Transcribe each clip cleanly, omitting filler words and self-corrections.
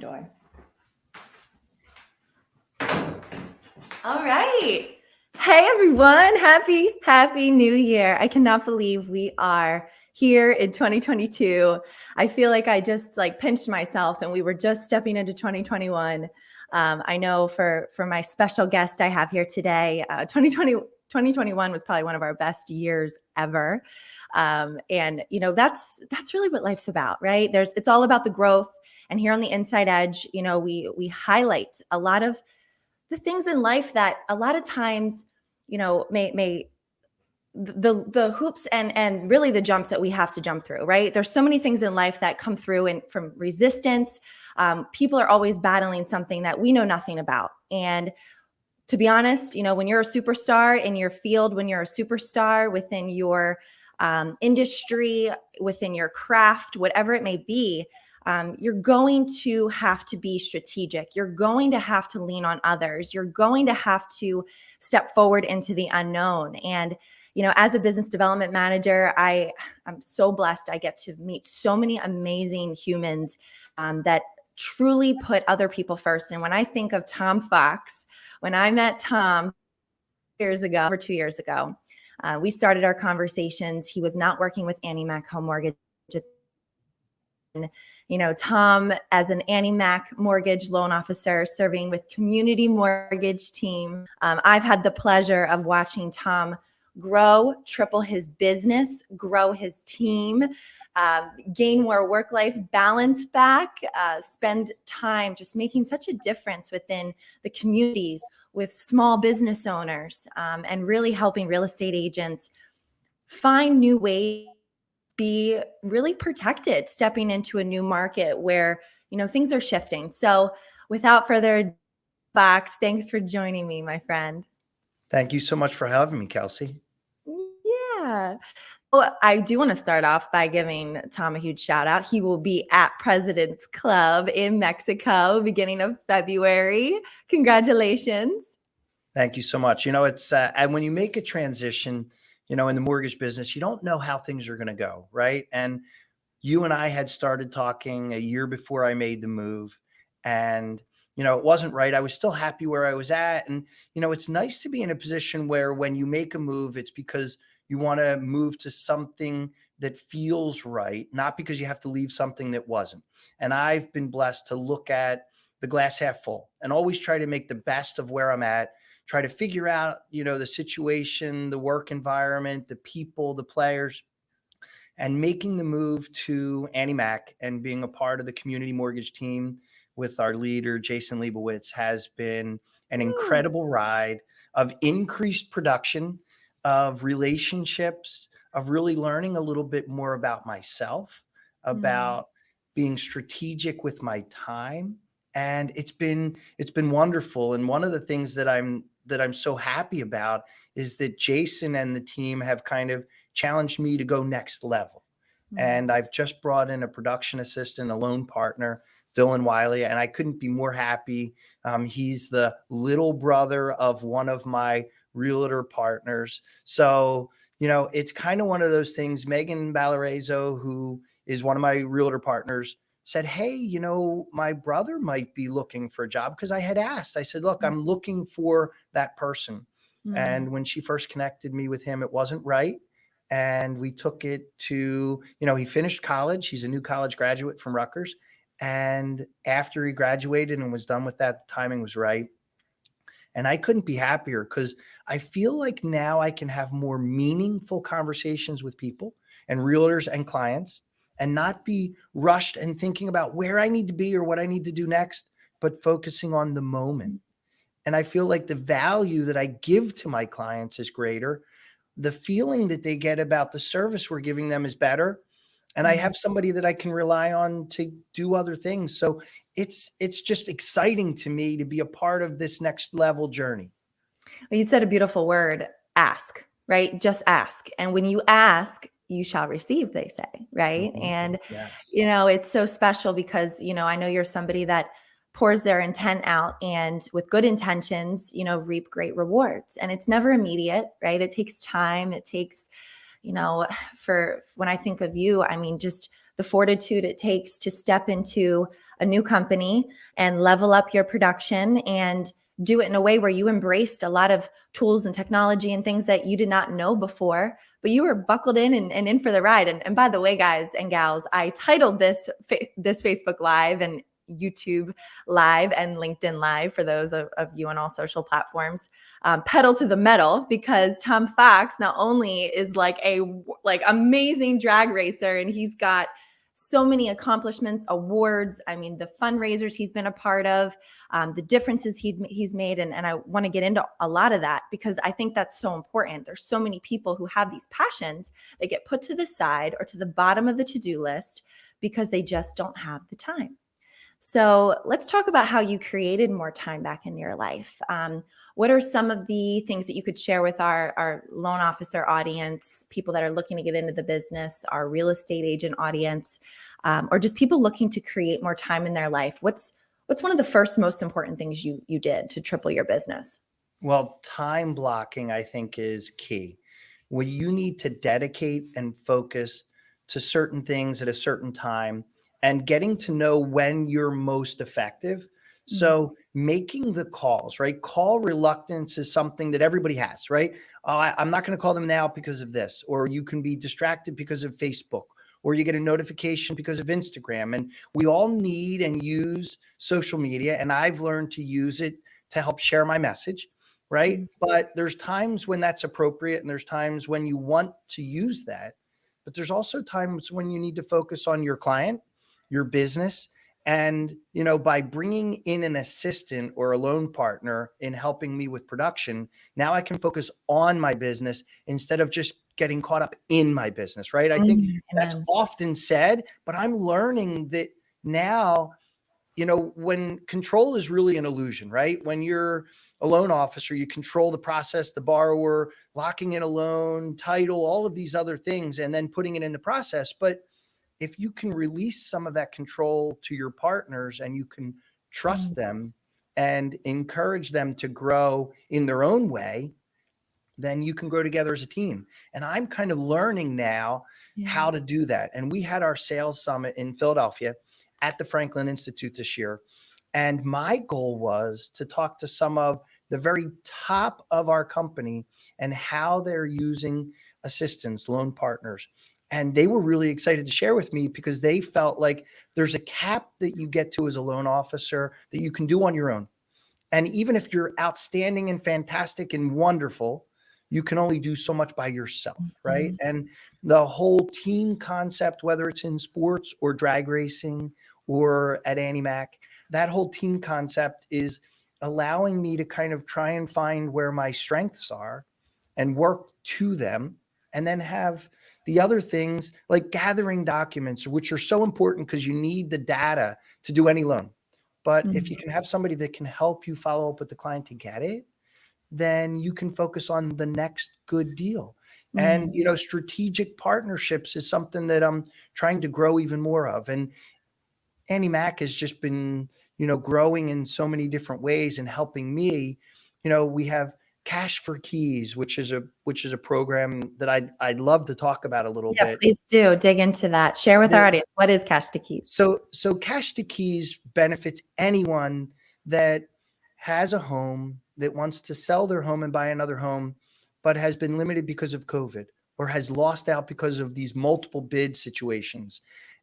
Door. All right. Hey everyone. Happy New Year. I cannot believe we are here in 2022. I feel like I just pinched myself and we were just stepping into 2021. I know for my special guest I have here today, 2021 was probably one of our best years ever. And that's really what life's about, right? It's all about the growth. And here on the Inside Edge, we highlight a lot of the things in life that a lot of times, may the hoops and really the jumps that we have to jump through, right? There's so many things in life that come through and from resistance. People are always battling something that we know nothing about. And to be honest, when you're a superstar in your field, when you're a superstar within your industry, within your craft, whatever it may be, you're going to have to be strategic. You're going to have to lean on others. You're going to have to step forward into the unknown. And, as a business development manager, I'm so blessed. I get to meet so many amazing humans that truly put other people first. And when I think of Tom Fox, when I met Tom over 2 years ago, we started our conversations. He was not working with Annie Mac Home Mortgage. Tom, as an Annie Mac mortgage loan officer serving with community mortgage team, I've had the pleasure of watching Tom grow, triple his business, grow his team, gain more work-life balance back, spend time just making such a difference within the communities with small business owners, and really helping real estate agents find new ways be really protected stepping into a new market where, things are shifting. So without further ado, Fox, thanks for joining me, my friend. Thank you so much for having me, Kelsey. Yeah. Well, I do want to start off by giving Tom a huge shout out. He will be at President's Club in Mexico beginning of February. Congratulations. Thank you so much. It's and when you make a transition, in the mortgage business, you don't know how things are going to go, right? And you and I had started talking a year before I made the move, and it wasn't right. I was still happy where I was at, and it's nice to be in a position where when you make a move, it's because you want to move to something that feels right, not because you have to leave something that wasn't. And I've been blessed to look at the glass half full and always try to make the best of where I'm at, try to figure out, the situation, the work environment, the people, the players, and making the move to Annie Mac and being a part of the community mortgage team with our leader, Jason Leibowitz, has been an incredible ride of increased production, of relationships, of really learning a little bit more about myself, about being strategic with my time. And it's been wonderful. And one of the things that I'm so happy about is that Jason and the team have kind of challenged me to go next level. And I've just brought in a production assistant, a loan partner, Dylan Wiley, and I couldn't be more happy. He's the little brother of one of my realtor partners. So, it's kind of one of those things. Megan Valarezo, who is one of my realtor partners, said, hey, my brother might be looking for a job, because I had asked. I said, look, I'm looking for that person. And when she first connected me with him, it wasn't right. And we took it to, he finished college. He's a new college graduate from Rutgers. And after he graduated and was done with that, the timing was right. And I couldn't be happier, because I feel like now I can have more meaningful conversations with people and realtors and clients, and not be rushed and thinking about where I need to be or what I need to do next, but focusing on the moment. And I feel like the value that I give to my clients is greater. The feeling that they get about the service we're giving them is better. And I have somebody that I can rely on to do other things. So it's just exciting to me to be a part of this next level journey. Well, you said a beautiful word, ask, right? Just ask. And when you ask, you shall receive, they say, right? And, Yes. It's so special because, I know you're somebody that pours their intent out, and with good intentions, reap great rewards. And it's never immediate, right? It takes time. It takes, for when I think of you, I mean, just the fortitude it takes to step into a new company and level up your production and do it in a way where you embraced a lot of tools and technology and things that you did not know before, but you were buckled in and in for the ride. And by the way, guys and gals, I titled this Facebook Live and YouTube Live and LinkedIn Live for those of you on all social platforms, pedal to the metal, because Tom Fox not only is like amazing drag racer, and he's got so many accomplishments, awards. I mean, the fundraisers he's been a part of, the differences he's made. And I want to get into a lot of that because I think that's so important. There's so many people who have these passions that get put to the side or to the bottom of the to-do list because they just don't have the time. So let's talk about how you created more time back in your life. What are some of the things that you could share with our loan officer audience, people that are looking to get into the business, our real estate agent audience, or just people looking to create more time in their life? What's one of the first most important things you did to triple your business? Well, time blocking, I think, is key. Where you need to dedicate and focus to certain things at a certain time and getting to know when you're most effective. So making the calls, right? Call reluctance is something that everybody has, right? I'm not going to call them now because of this, or you can be distracted because of Facebook, or you get a notification because of Instagram. And we all need and use social media. And I've learned to use it to help share my message, right? But there's times when that's appropriate and there's times when you want to use that. But there's also times when you need to focus on your client, your business. And, by bringing in an assistant or a loan partner in helping me with production, now I can focus on my business instead of just getting caught up in my business, right? I think that's often said, but I'm learning that now, when control is really an illusion, right? When you're a loan officer, you control the process, the borrower, locking in a loan, title, all of these other things, and then putting it in the process. But if you can release some of that control to your partners and you can trust them and encourage them to grow in their own way, then you can grow together as a team. And I'm kind of learning now how to do that. And we had our sales summit in Philadelphia at the Franklin Institute this year. And my goal was to talk to some of the very top of our company and how they're using assistants, loan partners. And they were really excited to share with me because they felt like there's a cap that you get to as a loan officer that you can do on your own. And even if you're outstanding and fantastic and wonderful, you can only do so much by yourself, right? And the whole team concept, whether it's in sports or drag racing or at Annie Mac, that whole team concept is allowing me to kind of try and find where my strengths are and work to them, and then have the other things like gathering documents, which are so important because you need the data to do any loan. But if you can have somebody that can help you follow up with the client to get it, then you can focus on the next good deal. And, strategic partnerships is something that I'm trying to grow even more of. And Annie Mac has just been, growing in so many different ways and helping me. We have Cash for Keys, which is a program that I'd love to talk about a little bit. Please do dig into that. Share with our audience. What is Cash to Keys? So Cash to Keys benefits anyone that has a home, that wants to sell their home and buy another home, but has been limited because of COVID or has lost out because of these multiple bid situations.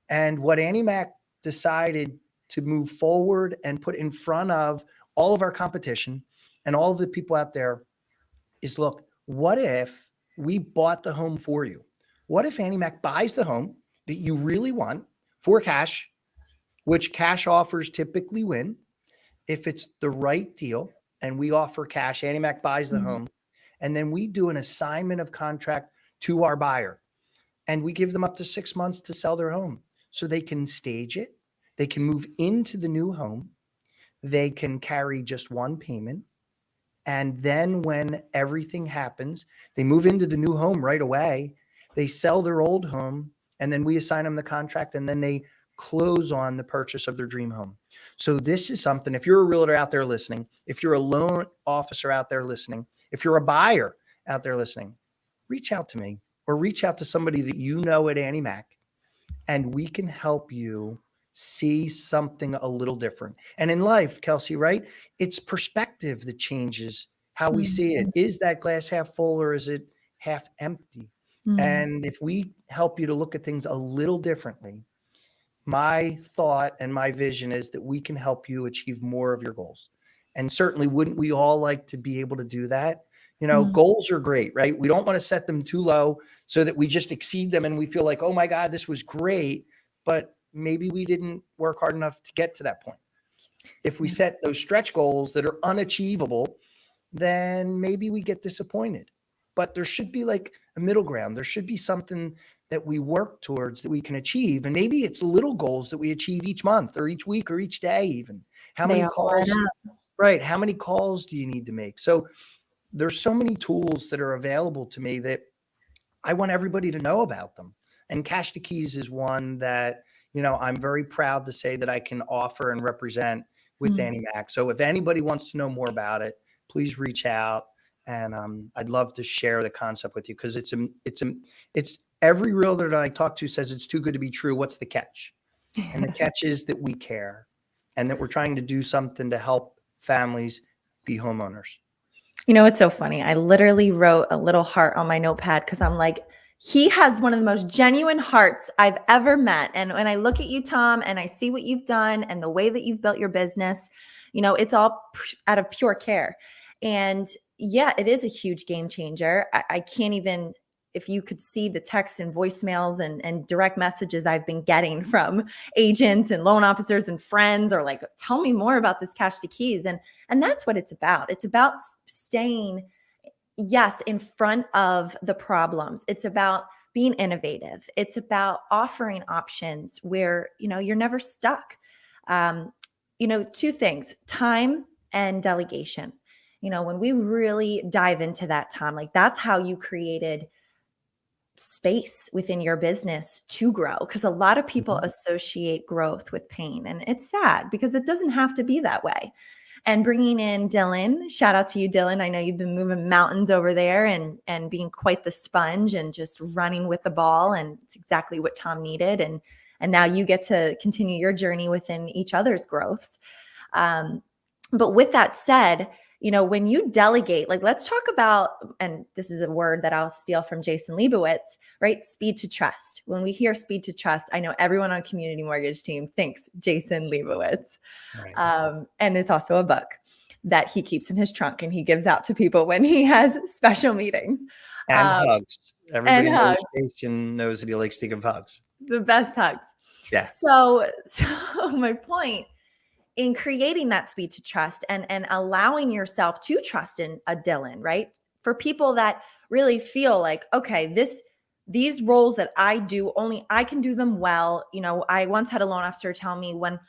And what Annie Mac decided to move forward and put in front of all of our competition and all of the people out there is, look, what if we bought the home for you? What if Annie Mac buys the home that you really want for cash, which cash offers typically win if it's the right deal, and we offer cash, Annie Mac buys the home, and then we do an assignment of contract to our buyer, and we give them up to 6 months to sell their home so they can stage it. They can move into the new home. They can carry just one payment. And then when everything happens, they move into the new home right away. They sell their old home, and then we assign them the contract, and then they close on the purchase of their dream home. So this is something, if you're a realtor out there listening, if you're a loan officer out there listening, if you're a buyer out there listening, reach out to me or reach out to somebody that you know at Annie Mac, and we can help you see something a little different. And in life, Kelsey, right? It's perspective that changes how we see it. Mhm. Is that glass half full or is it half empty? Mm. And if we help you to look at things a little differently, my thought and my vision is that we can help you achieve more of your goals. And certainly, wouldn't we all like to be able to do that? Mm. Goals are great, right? We don't want to set them too low so that we just exceed them and we feel like, oh my God, this was great. But maybe we didn't work hard enough to get to that point. If we Yeah. set those stretch goals that are unachievable, then maybe we get disappointed. But there should be like a middle ground. There should be something that we work towards that we can achieve. And maybe it's little goals that we achieve each month or each week or each day, even. How They many all add calls, up. right? How many calls do you need to make? So there's so many tools that are available to me that I want everybody to know about them. And Cash to Keys is one that, I'm very proud to say that I can offer and represent with Mm. Annie Mac. So if anybody wants to know more about it, please reach out. And I'd love to share the concept with you because it's every realtor that I talk to says it's too good to be true. What's the catch? And the catch is that we care and that we're trying to do something to help families be homeowners. It's so funny. I literally wrote a little heart on my notepad because I'm like, he has one of the most genuine hearts I've ever met. And when I look at you, Tom, and I see what you've done and the way that you've built your business, it's all out of pure care. And yeah, it is a huge game changer. I can't even, if you could see the texts and voicemails and direct messages I've been getting from agents and loan officers and friends are like, tell me more about this Cash to Keys. And that's what it's about. It's about staying, yes, in front of the problems. It's about being innovative. It's about offering options where, you're never stuck. Um, two things, time and delegation. When we really dive into that, Tom, like that's how you created space within your business to grow, because a lot of people Mhm. associate growth with pain, and it's sad because it doesn't have to be that way. And bringing in Dylan, shout out to you, Dylan. I know you've been moving mountains over there and being quite the sponge and just running with the ball, and it's exactly what Tom needed. And now you get to continue your journey within each other's growths. Um, but with that said, when you delegate, like let's talk about, and this is a word that I'll steal from Jason Leibowitz, right? Speed to trust. When we hear speed to trust, I know everyone on Community Mortgage team thinks Jason Leibowitz. Right. And it's also a book that he keeps in his trunk and he gives out to people when he has special meetings. And Um, hugs. and Everybody knows hugs, Jason knows that he likes to give hugs. the best hugs. Yeah. So my point in creating that speed to trust and allowing yourself to trust in a Dylan, right? For people that really feel like, okay, these roles that I do, only I can do them well. I once had a loan officer tell me when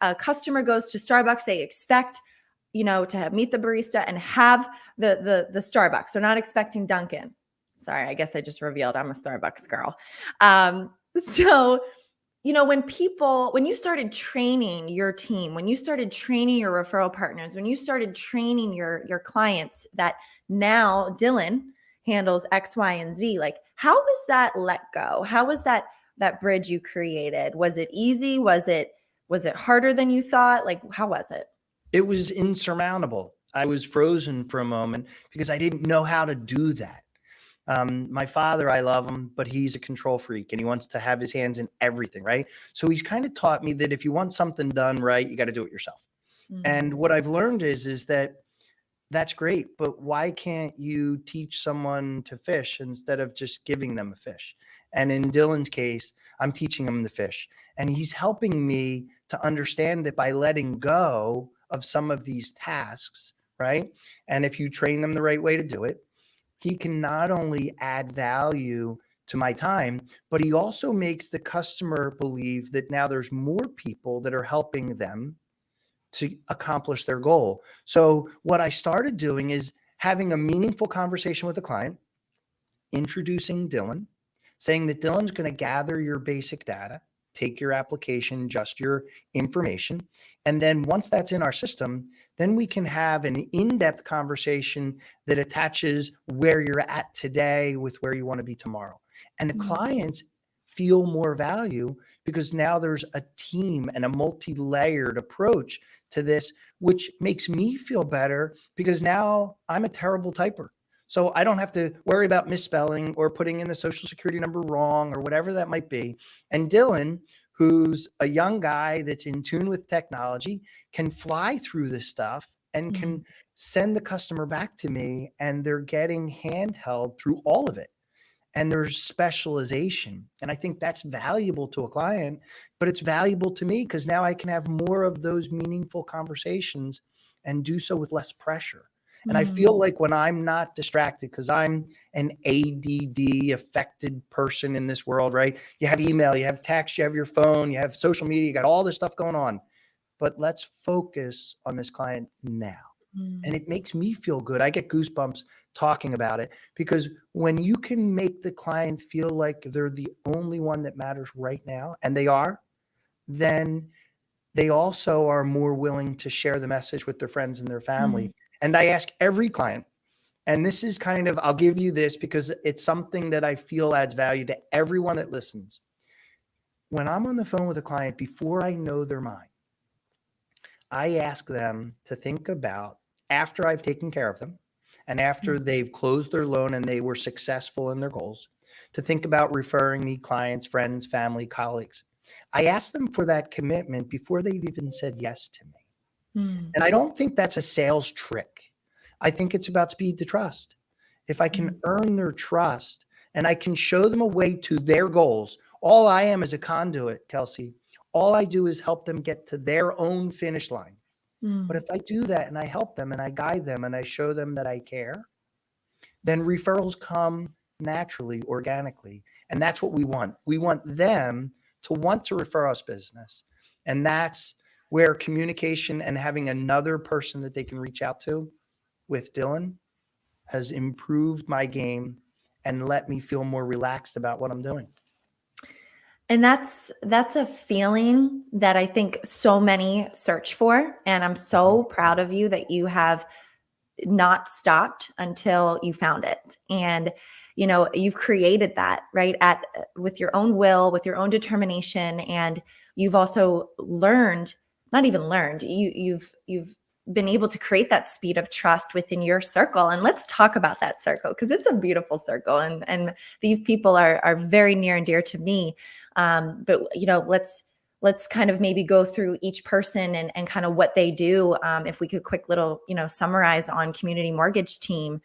a customer goes to Starbucks, they expect, to meet the barista and have the Starbucks. They're not expecting Dunkin'. Sorry, I guess I just revealed I'm a Starbucks girl. So when you started training your team, when you started training your referral partners, when you started training your clients that now Dylan handles X, Y, and Z, like how was that let go? How was that bridge you created? Was it easy? Was it harder than you thought? Like, how was it? It was insurmountable. I was frozen for a moment because I didn't know how to do that. My father, I love him, but he's a control freak and he wants to have his hands in everything, right? So he's kind of taught me that if you want something done right, you got to do it yourself. And what I've learned is that that's great, but why can't you teach someone to fish instead of just giving them a fish? And in Dylan's case, I'm teaching him to fish, and he's helping me to understand that by letting go of some of these tasks, right? And if you train them the right way to do it, he can not only add value to my time, but he also makes the customer believe that now there's more people that are helping them to accomplish their goal. So what I started doing is having a meaningful conversation with the client, introducing Dylan, saying that Dylan's going to gather your basic data, take your application, just your information. And then once that's in our system, then we can have an in-depth conversation that attaches where you're at today with where you want to be tomorrow. And the clients feel more value because now there's a team and a multi-layered approach to this, which makes me feel better because now I'm a terrible typer. So I don't have to worry about misspelling or putting in the social security number wrong or whatever that might be. And Dylan, who's a young guy that's in tune with technology, can fly through this stuff and can send the customer back to me, and they're getting handheld through all of it. And there's specialization. And I think that's valuable to a client, but it's valuable to me because now I can have more of those meaningful conversations and do so with less pressure. And I feel like when I'm not distracted, because I'm an ADD affected person in this world, right? You have email, you have text, you have your phone, you have social media, you got all this stuff going on. But let's focus on this client now. And it makes me feel good. I get goosebumps talking about it because when you can make the client feel like they're the only one that matters right now, and they are, then they also are more willing to share the message with their friends and their family. And I ask every client, and this is kind of, I'll give you this because it's something that I feel adds value to everyone that listens. When I'm on the phone with a client, before I know their mind, I ask them to think about after I've taken care of them and after they've closed their loan and they were successful in their goals, to think about referring me clients, friends, family, colleagues. I ask them for that commitment before they've even said yes to me. And I don't think that's a sales trick. I think it's about speed to trust. If I can earn their trust and I can show them a way to their goals, all I am is a conduit, Kelsey. All I do is help them get to their own finish line. But if I do that and I help them and I guide them and I show them that I care, then referrals come naturally, organically. And that's what we want. We want them to want to refer us business. And that's where communication and having another person that they can reach out to with Dylan has improved my game and let me feel more relaxed about what I'm doing. And that's a feeling that I think so many search for. And I'm so proud of you that you have not stopped until you found it. And you've created that, right? With your own will, with your own determination. And you've also learned, not even learned, you've been able to create that speed of trust within your circle. And let's talk about that circle, because it's a beautiful circle. And these people are very near and dear to me. But let's kind of maybe go through each person and kind of what they do. If we could quick little, summarize on Community Mortgage Team.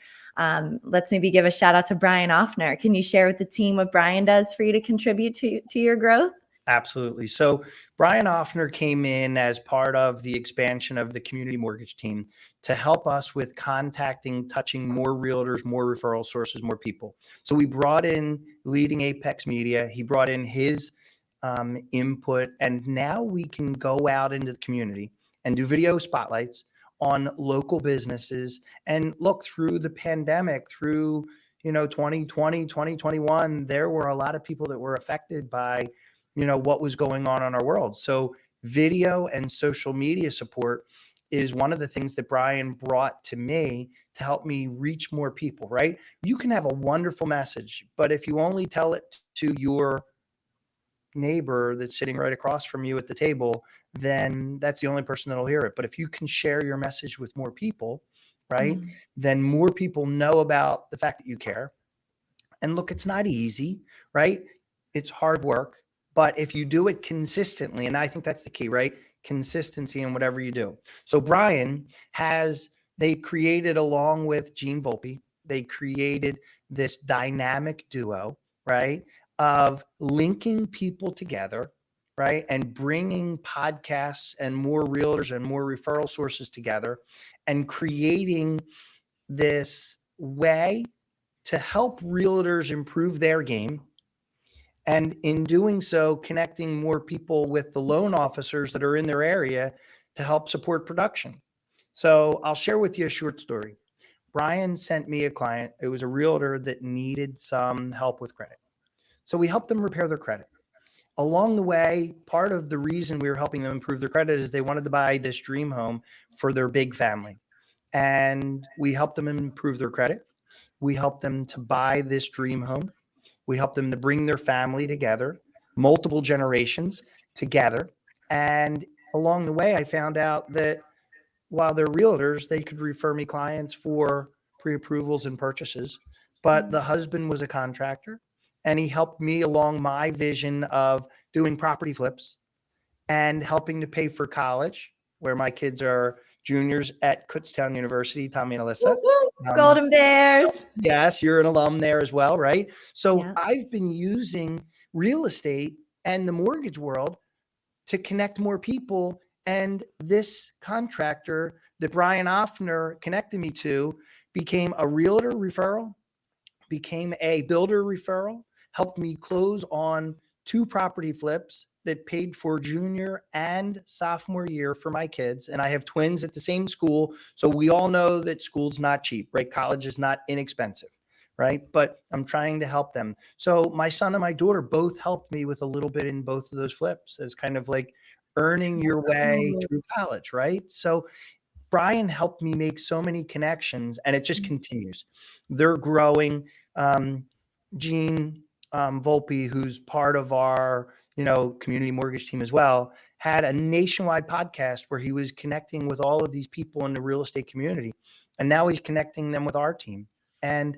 Let's maybe give a shout out to Brian Offner. Can you share with the team what Brian does for you to contribute to your growth? Absolutely. So Brian Offner came in as part of the expansion of the Community Mortgage Team to help us with contacting, touching more realtors, more referral sources, more people. So we brought in leading Apex Media. He brought in his input, and now we can go out into the community and do video spotlights on local businesses and look through the pandemic, through 2020, 2021. There were a lot of people that were affected by what was going on in our world. So video and social media support is one of the things that Brian brought to me to help me reach more people, right? You can have a wonderful message, but if you only tell it to your neighbor that's sitting right across from you at the table, then that's the only person that'll hear it. But if you can share your message with more people, right, then more people know about the fact that you care. And look, it's not easy, right? It's hard work. But if you do it consistently, and I think that's the key, right? Consistency in whatever you do. So Brian they created, along with Gene Volpe, they created this dynamic duo, right? Of linking people together, right? And bringing podcasts and more realtors and more referral sources together and creating this way to help realtors improve their game. And in doing so, connecting more people with the loan officers that are in their area to help support production. So I'll share with you a short story. Brian sent me a client. It was a realtor that needed some help with credit. So we helped them repair their credit. Along the way, part of the reason we were helping them improve their credit is they wanted to buy this dream home for their big family. And we helped them improve their credit. We helped them to buy this dream home. We help them to bring their family together, multiple generations together. And along the way, I found out that while they're realtors, they could refer me clients for pre-approvals and purchases. But the husband was a contractor, and he helped me along my vision of doing property flips and helping to pay for college, where my kids are juniors at Kutztown University, Tommy and Alyssa. Woo, woo. Um, Golden Bears. yes, you're an alum there as well, right? So Yeah. I've been using real estate and the mortgage world to connect more people. And this contractor that Brian Offner connected me to became a realtor referral, became a builder referral, helped me close on 2 property flips that paid for junior and sophomore year for my kids. And I have twins at the same school. So we all know that school's not cheap, right? College is not inexpensive, right? But I'm trying to help them. So my son and my daughter both helped me with a little bit in both of those flips as kind of like earning your way Wow. through college, right? So Brian helped me make so many connections, and it just continues. They're growing. Gene Volpe, who's part of our community mortgage team as well, had a nationwide podcast where he was connecting with all of these people in the real estate community, and now he's connecting them with our team. And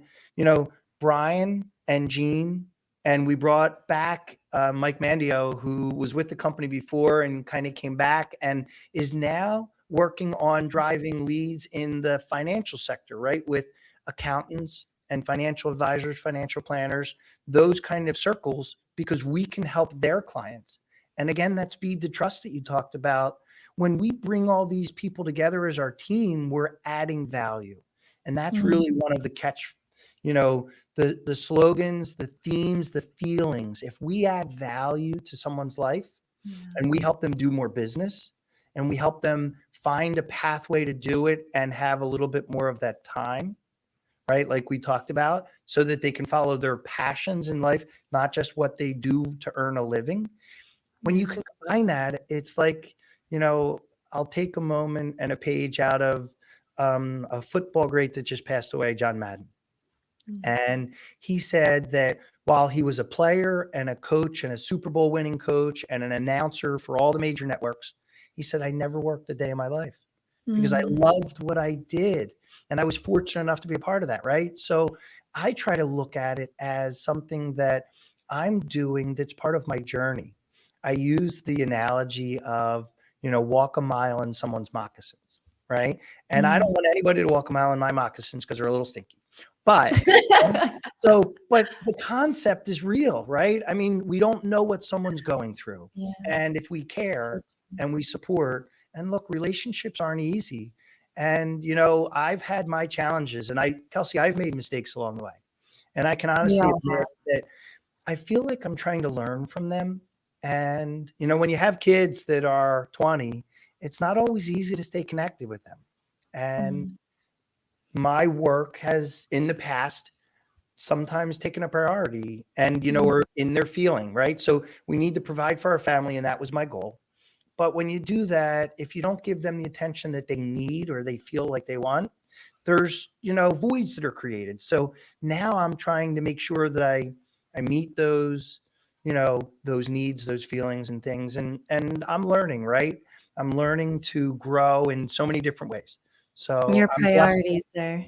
Brian and Gene, and we brought back Mike Mandio, who was with the company before and kind of came back and is now working on driving leads in the financial sector, right? With accountants and financial advisors, financial planners, those kind of circles, because we can help their clients. And again, that speed to trust that you talked about. When we bring all these people together as our team, we're adding value. And that's really one of the catch, the slogans, the themes, the feelings. If we add value to someone's life and we help them do more business and we help them find a pathway to do it and have a little bit more of that time, right? Like we talked about, so that they can follow their passions in life, not just what they do to earn a living. When you can combine that, it's like, I'll take a moment and a page out of a football great that just passed away, John Madden. And he said that while he was a player and a coach and a Super Bowl winning coach and an announcer for all the major networks, he said, I never worked a day in my life because I loved what I did. And I was fortunate enough to be a part of that, right? So I try to look at it as something that I'm doing that's part of my journey. I use the analogy of, walk a mile in someone's moccasins, right? And I don't want anybody to walk a mile in my moccasins because they're a little stinky. But but the concept is real, right? I mean, we don't know what someone's going through. Yeah. And if we care and we support, and look, relationships aren't easy. And, I've had my challenges, and Kelsey, I've made mistakes along the way. And I can honestly admit that I feel like I'm trying to learn from them. And, when you have kids that are 20, it's not always easy to stay connected with them. And my work has in the past sometimes taken a priority and, or in their feeling, right? So we need to provide for our family. And that was my goal. But when you do that, if you don't give them the attention that they need or they feel like they want, there's, voids that are created. So now I'm trying to make sure that I meet those, those needs, those feelings and things. And I'm learning, right? I'm learning to grow in so many different ways. So Your I'm blessed. priorities are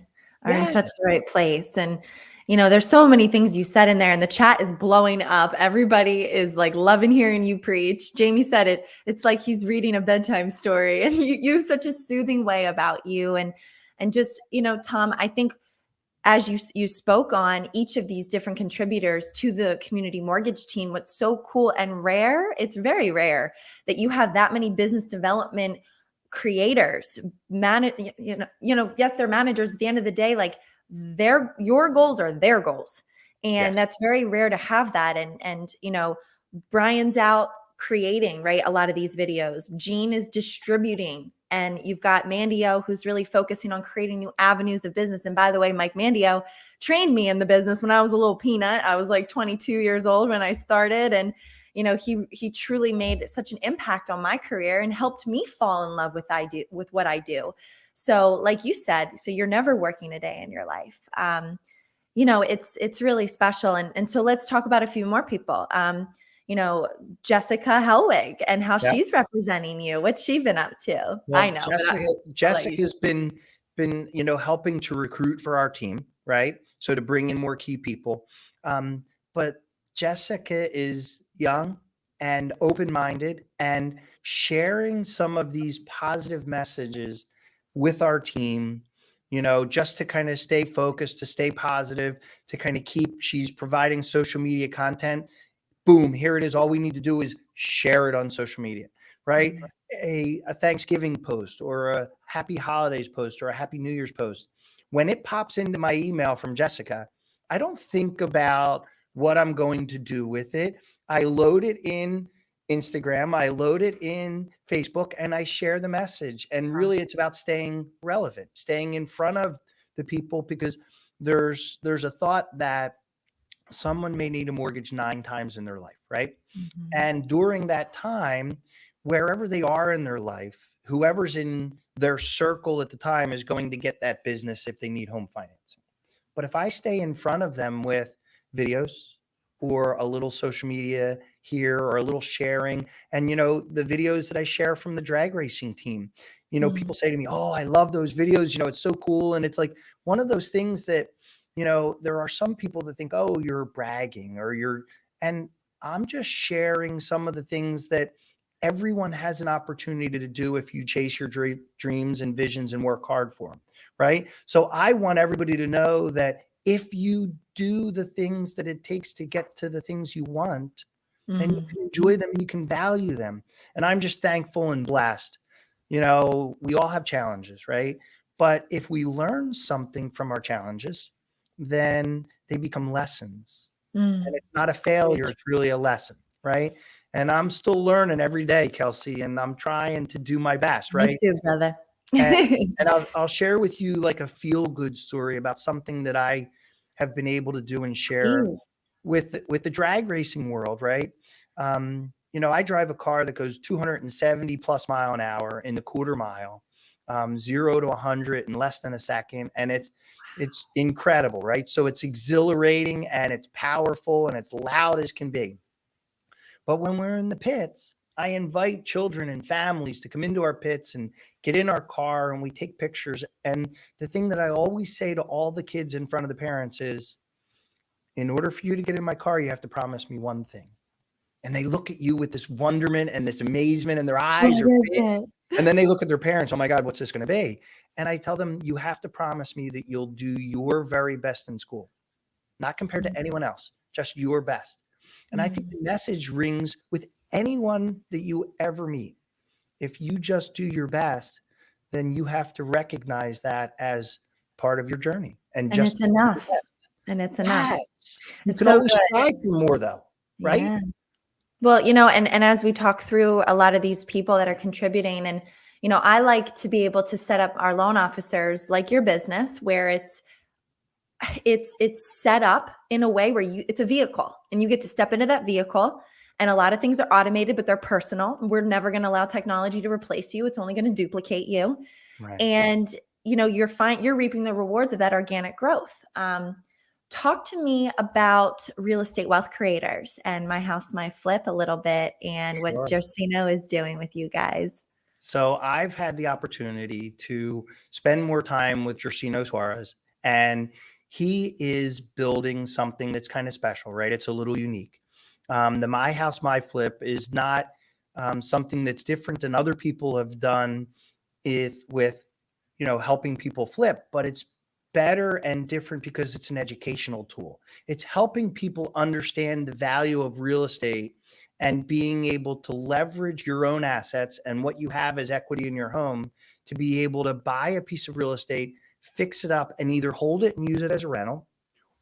in such the right place. And, there's so many things you said in there, and the chat is blowing up. Everybody is like loving hearing you preach. Jamie said it. It's like he's reading a bedtime story, and you have such a soothing way about you. And just, Tom, I think as you spoke on each of these different contributors to the community mortgage team, what's so cool and rare, it's very rare that you have that many business development creators, yes, they're managers, but at the end of the day, like your goals are their goals. And that's very rare to have that. And Brian's out creating, right, a lot of these videos. Gene is distributing. And you've got Mandio, who's really focusing on creating new avenues of business. And by the way, Mike Mandio trained me in the business when I was a little peanut. I was like 22 years old when I started. And, he truly made such an impact on my career and helped me fall in love with what I do. So like you said, so you're never working a day in your life. it's really special. And so let's talk about a few more people. Jessica Helwig and how Yeah. she's representing you. What's she been up to? I Well, know, but I'll let you. Jessica's been helping to recruit for our team, right? So to bring in more key people. But Jessica is young and open-minded and sharing some of these positive messages with our team, just to kind of stay focused, to stay positive, to kind of she's providing social media content. Boom, here it is. All we need to do is share it on social media, right? A Thanksgiving post or a happy holidays post or a happy New Year's post. When it pops into my email from Jessica, I don't think about what I'm going to do with it. I load it in Instagram, I load it in Facebook, and I share the message. And really, it's about staying relevant, staying in front of the people, because there's a thought that someone may need a mortgage 9 times in their life, right? And during that time, wherever they are in their life, whoever's in their circle at the time is going to get that business if they need home financing. But if I stay in front of them with videos or a little social media here or a little sharing, and the videos that I share from the drag racing team, people say to me, "Oh, I love those videos. It's so cool." And it's like one of those things that, there are some people that think, "Oh, you're bragging," and I'm just sharing some of the things that everyone has an opportunity to do if you chase your dreams and visions and work hard for them, right? So I want everybody to know that if you do the things that it takes to get to the things you want, then you can enjoy them and you can value them. And I'm just thankful and blessed. We all have challenges, right? But if we learn something from our challenges, then they become lessons. And it's not a failure, it's really a lesson, right? And I'm still learning every day, Kelsey, and I'm trying to do my best, Me right? too, brother. And I'll share with you like a feel-good story about something that I have been able to do and share Please. with the drag racing world, right? I drive a car that goes 270 plus mile an hour in the quarter mile, 0 to 100 in less than a second, and it's incredible, right? So it's exhilarating and it's powerful and it's loud as can be. But when we're in the pits, I invite children and families to come into our pits and get in our car and we take pictures. And the thing that I always say to all the kids in front of the parents is, in order for you to get in my car, you have to promise me one thing. And they look at you with this wonderment and this amazement, and their eyes are big. And then they look at their parents. Oh my God, what's this going to be? And I tell them, you have to promise me that you'll do your very best in school, not compared to anyone else, just your best. And I think the message rings with anyone that you ever meet. If you just do your best, then you have to recognize that as part of your journey and just it's enough. And it's enough. yes. You It's can so always good. strive for more though, right? Yeah. Well, and as we talk through a lot of these people that are contributing, and, I like to be able to set up our loan officers like your business, where it's set up in a way where it's a vehicle and you get to step into that vehicle, and a lot of things are automated, but they're personal. We're never going to allow technology to replace you. It's only going to duplicate you. Right. And, you're reaping the rewards of that organic growth. Talk to me about real estate wealth creators and My House, My Flip a little bit, and what Sure. Josino is doing with you guys. So I've had the opportunity to spend more time with Gersino Suarez, and he is building something that's kind of special, right? It's a little unique. The My House, My Flip is not something that's different than other people have done with helping people flip, but it's better and different because it's an educational tool. It's helping people understand the value of real estate and being able to leverage your own assets and what you have as equity in your home to be able to buy a piece of real estate, fix it up, and either hold it and use it as a rental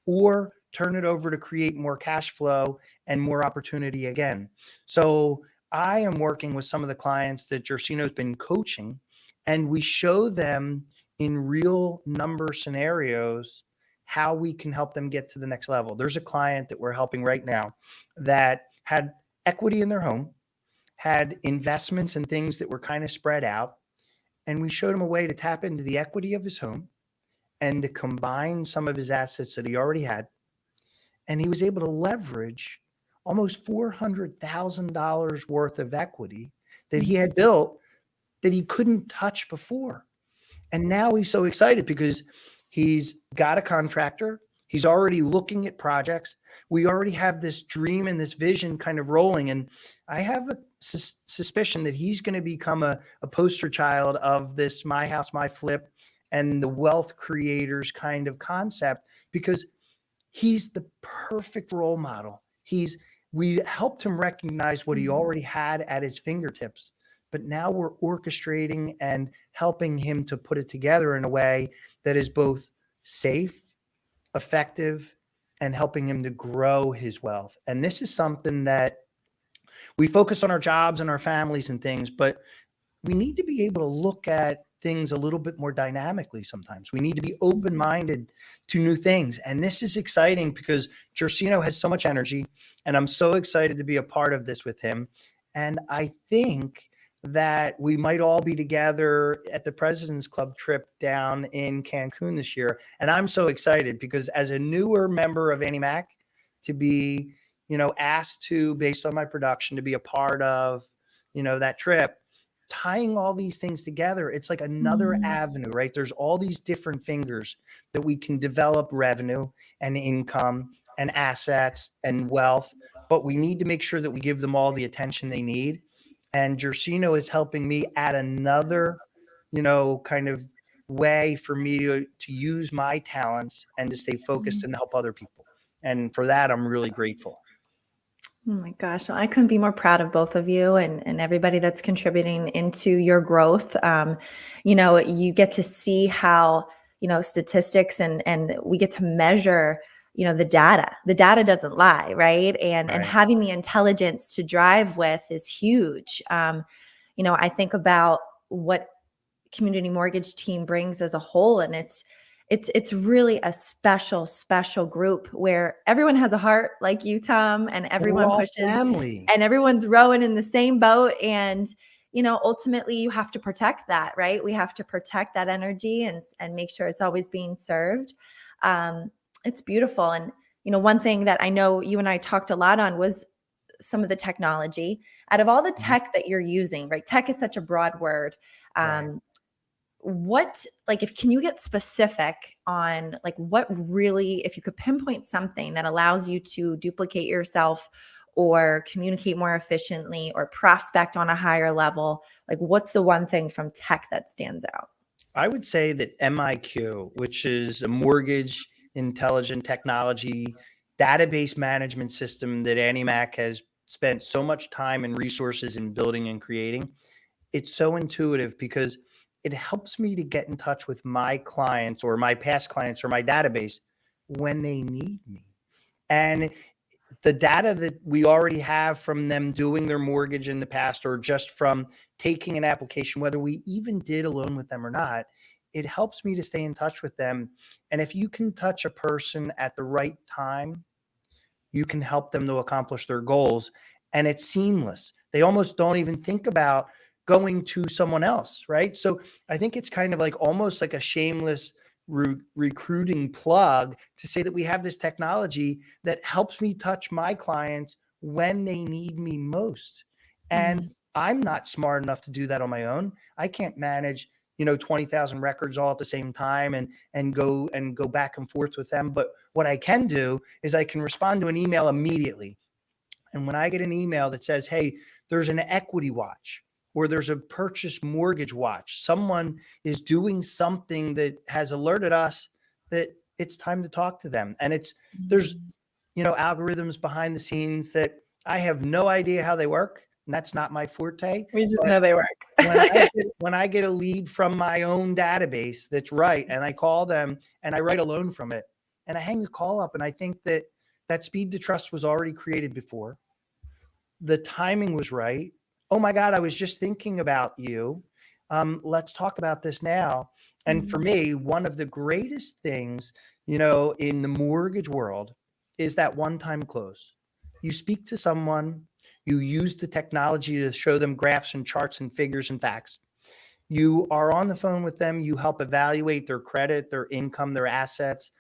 or turn it over to create more cash flow and more opportunity again. So I am working with some of the clients that Gersino's been coaching, and we show them in real number scenarios how we can help them get to the next level. There's a client that we're helping right now that had equity in their home, had investments and things that were kind of spread out, and we showed him a way to tap into the equity of his home and to combine some of his assets that he already had. And he was able to leverage almost $400,000 worth of equity that he had built that he couldn't touch before. And now he's so excited because he's got a contractor. He's already looking at projects. We already have this dream and this vision kind of rolling. And I have a suspicion that he's going to become a poster child of this My House, My Flip and the wealth creators kind of concept, because he's the perfect role model. We helped him recognize what he already had at his fingertips, but now we're orchestrating and helping him to put it together in a way that is both safe, effective, and helping him to grow his wealth. And this is something that we focus on our jobs and our families and things, but we need to be able to look at things a little bit more dynamically sometimes. We need to be open-minded to new things. And this is exciting because Gersino has so much energy, and I'm so excited to be a part of this with him. And I think that we might all be together at the President's Club trip down in Cancun this year. And I'm so excited because as a newer member of Annie Mac, to be, asked to, based on my production, to be a part of, that trip, tying all these things together, it's like another avenue, right? There's all these different fingers that we can develop revenue and income and assets and wealth, but we need to make sure that we give them all the attention they need. And Gersino is helping me add another, kind of way for me to use my talents and to stay focused and help other people. And for that, I'm really grateful. Oh my gosh, well, I couldn't be more proud of both of you and everybody that's contributing into your growth. You get to see how, statistics and we get to measure, the data. The data doesn't lie, right? And having the intelligence to drive with is huge. I think about what Community Mortgage team brings as a whole, and it's really a special group where everyone has a heart like you, Tom, and everyone pushes family. And everyone's rowing in the same boat. And, ultimately you have to protect that, right? We have to protect that energy and make sure it's always being served. It's beautiful. And, one thing that I know you and I talked a lot on was some of the technology. Out of all the tech that you're using, right? Tech is such a broad word. Can you get specific on what really, if you could pinpoint something that allows you to duplicate yourself or communicate more efficiently or prospect on a higher level, what's the one thing from tech that stands out? I would say that MIQ, which is a mortgage intelligent technology database management system that Annie Mac has spent so much time and resources in building and creating, it's so intuitive because it helps me to get in touch with my clients or my past clients or my database when they need me. And the data that we already have from them doing their mortgage in the past, or just from taking an application, whether we even did a loan with them or not, it helps me to stay in touch with them. And if you can touch a person at the right time, you can help them to accomplish their goals. And it's seamless. They almost don't even think about going to someone else, right? So I think it's kind of like almost like a shameless recruiting plug to say that we have this technology that helps me touch my clients when they need me most. And I'm not smart enough to do that on my own. I can't manage 20,000 records all at the same time and go back and forth with them. But what I can do is I can respond to an email immediately. And when I get an email that says, hey, there's an equity watch or there's a purchase mortgage watch, someone is doing something that has alerted us that it's time to talk to them. And there's algorithms behind the scenes that I have no idea how they work. And that's not my forte. We just know they work. when I get a lead from my own database that's right, and I call them and I write a loan from it, and I hang the call up, and I think that speed to trust was already created before. The timing was right. Oh my God, I was just thinking about you. Let's talk about this now. And for me, one of the greatest things, in the mortgage world is that one-time close. You speak to someone, you use the technology to show them graphs and charts and figures and facts. You are on the phone with them. You help evaluate their credit, their income, their assets,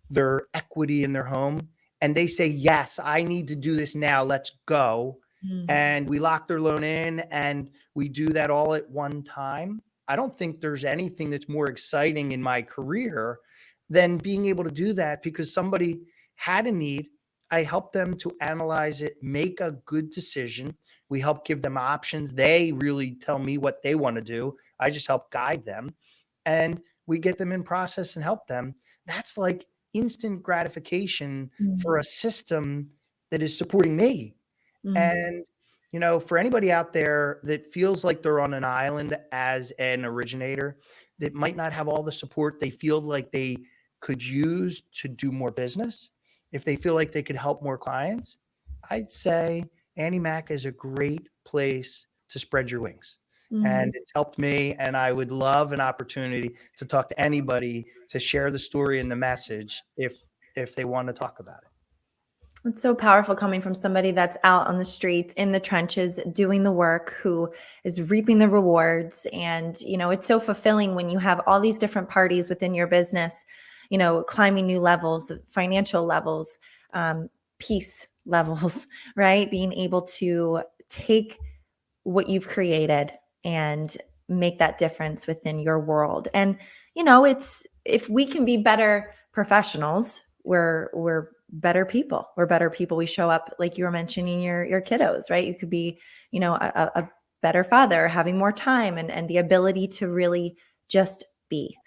their equity in their home. And they say, yes, I need to do this now. Let's go. Mm, And we lock their loan in and we do that all at one time. I don't think there's anything that's more exciting in my career than being able to do that, because somebody had a need. I help them to analyze it, make a good decision. We help give them options. They really tell me what they want to do. I just help guide them, and we get them in process and help them. That's like instant gratification mm, for a system that is supporting me. mm, And, for anybody out there that feels like they're on an island as an originator, that might not have all the support they feel like they could use to do more business, if they feel like they could help more clients, I'd say Annie Mac is a great place to spread your wings. And mm. it's helped me. And I would love an opportunity to talk to anybody to share the story and the message if they want to talk about it. It's so powerful coming from somebody that's out on the streets, in the trenches, doing the work, who is reaping the rewards. And, it's so fulfilling when you have all these different parties within your business, climbing new levels, financial levels, peace levels, right? Being able to take what you've created and make that difference within your world. And it's, if we can be better professionals, we're better people. We're better people. We show up, like you were mentioning, your kiddos, right? You could be, a better father, having more time, and the ability to really just be.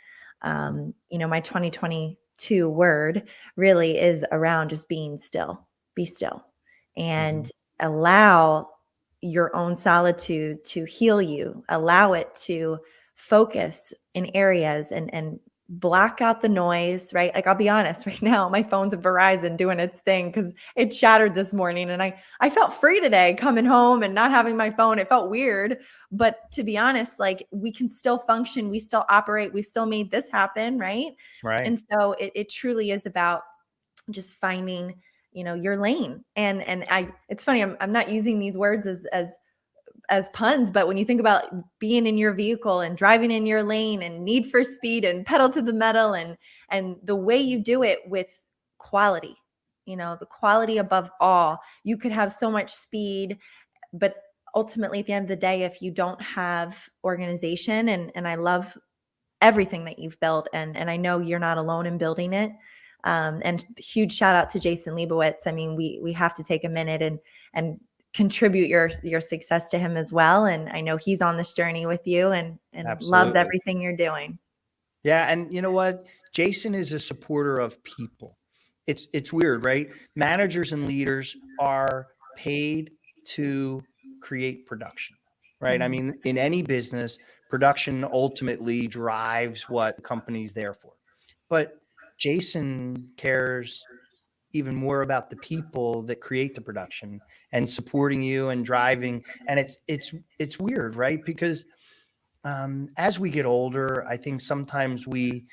My 2022 word really is around just being still. Be still and Mhm. allow your own solitude to heal you. Allow it to focus in areas and block out the noise, right? Like, I'll be honest, right now my phone's a Verizon doing its thing because it shattered this morning, and I felt free today coming home and not having my phone. It felt weird, but to be honest, like, we can still function, we still operate, we still made this happen, right? Right. And so it truly is about just finding, your lane. And it's funny, I'm not using these words as puns, but when you think about being in your vehicle and driving in your lane and need for speed and pedal to the metal, and the way you do it with quality, the quality above all. You could have so much speed, but ultimately at the end of the day, if you don't have organization, and I love everything that you've built, and I know you're not alone in building it. And huge shout out to Jason Leibowitz. I mean, we have to take a minute and contribute your success to him as well. And I know he's on this journey with you, and loves Absolutely. everything you're doing. Yeah, and you know what? Jason is a supporter of people. It's weird, right? Managers and leaders are paid to create production, right? I Mm, mean, in any business, production ultimately drives what the company's there for. But Jason cares even more about the people that create the production and supporting you and driving. And it's weird, right? Because as we get older, I think sometimes we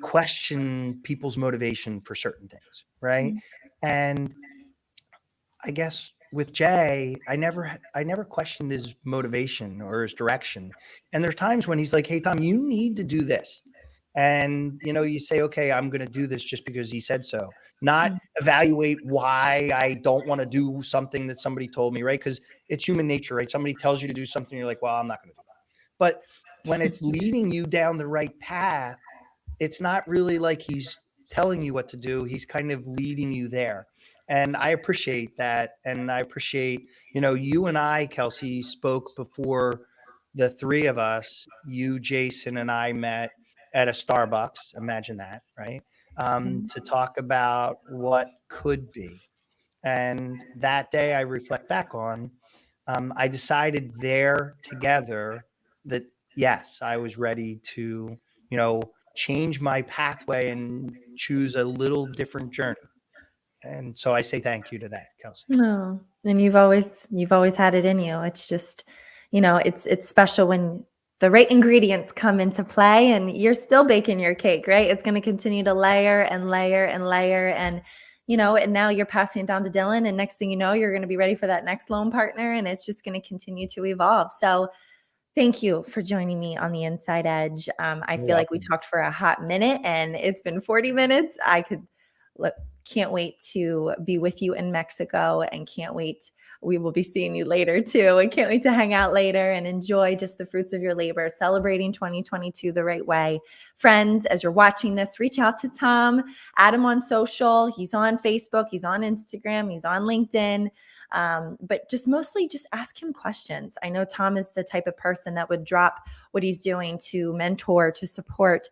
question people's motivation for certain things, right? mm, And I guess with Jay, I never questioned his motivation or his direction. And there's times when he's like, "Hey Tom, you need to do this." And you say, "Okay, I'm going to do this just because he said so." Not mm, evaluate why I don't want to do something that somebody told me, right? Because it's human nature, right? Somebody tells you to do something, you're like, "Well, I'm not going to do that." But when it's leading you down the right path, it's not really like he's telling you what to do. He's kind of leading you there. And I appreciate that. And I appreciate, you and I, Kelsey, spoke before the three of us, you, Jason, and I met at a Starbucks. Imagine that, right? mm. To talk about what could be. And that day I reflect back on, I decided there together that yes, I was ready to, change my pathway and choose a little different journey. And so I say thank you to that, Kelsey. No, and you've always had it in you. It's just, it's special when the right ingredients come into play, and you're still baking your cake, right? It's going to continue to layer and layer and layer, and now you're passing it down to Dylan, and next thing you know, you're going to be ready for that next loan partner, and it's just going to continue to evolve. So Thank you for joining me on the Inside Edge. I You're feel like we welcome. talked for a hot minute and it's been 40 minutes. Can't wait to be with you in Mexico and can't wait. We will be seeing you later too. I can't wait to hang out later and enjoy just the fruits of your labor, celebrating 2022 the right way. Friends, as you're watching this, reach out to Tom, add him on social. He's on Facebook, he's on Instagram, he's on LinkedIn. But just mostly just ask him questions. I know Tom is the type of person that would drop what he's doing to mentor, to support,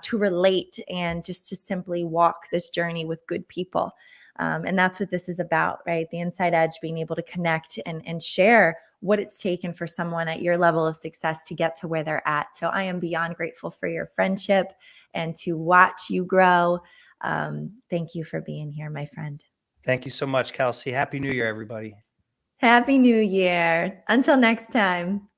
to relate, and just to simply walk this journey with good people. And that's what this is about, right? The Inside Edge, being able to connect and share what it's taken for someone at your level of success to get to where they're at. So I am beyond grateful for your friendship and to watch you grow. Thank you for being here, my friend. Thank you so much, Kelsey. Happy New Year, everybody. Happy New Year. Until next time.